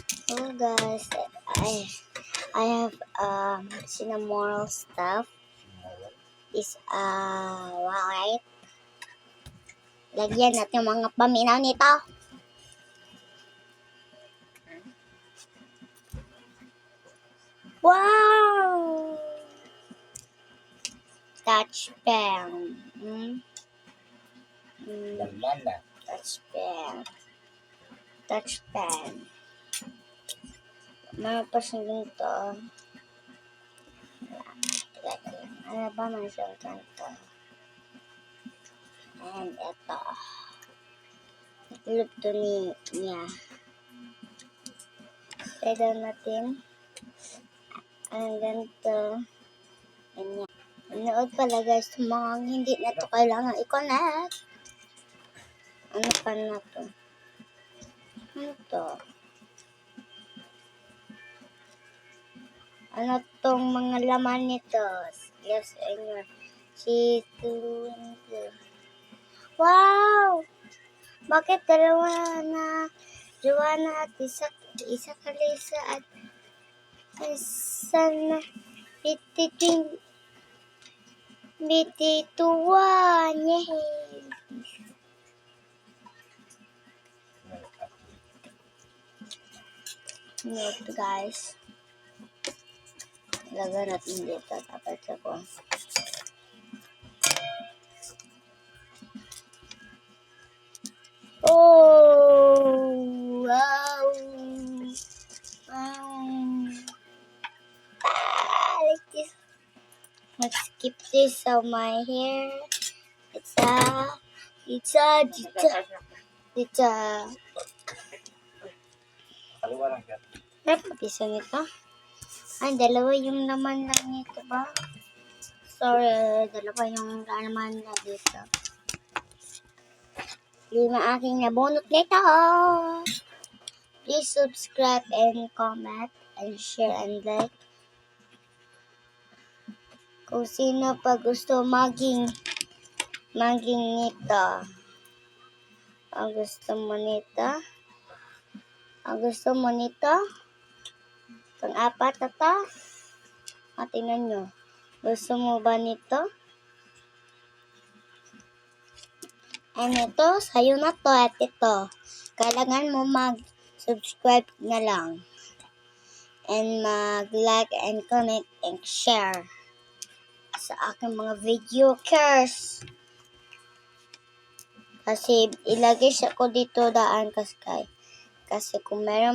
Hello guys, I have cinnamon stuff. Is white. Lagyan natin mga paminaw nito. Wow! Touch pen. Touch pen. Touch pen. Meron pa siyang ganito. Ano ba man siyang ganito? And ito. Luto niya. Pwede natin ang ganito. Ganyan. Manood pala guys, mga hindi na ito kailangan i-connect. Ano pa na to? Ano to? Ano tong mga laman nito? Yes, and cheese. Wow! Bakit dalawa na at isa kalisa at isa na bitituan. Yay! Ito guys. Lagyan natin dito. Dapat ako. Oh! Wow! Like this. Let's keep this on my hair. It's Ano piso nito? Ay, dalawa yung naman lang nito ba? Sorry, dalawa yung naman na dito. 5 aking nabunot nito. Please subscribe and comment and share and like. Kung sino pa gusto maging nito. Ang gusto mo nito? Pang-apat na to? Tingnan nyo. Gusto mo ba nito? And ito, sa'yo na to at ito. Kailangan mo mag-subscribe na lang. And mag-like and comment and share sa aking mga video curse. Kasi ilagay siya ko dito daan kasi kung meron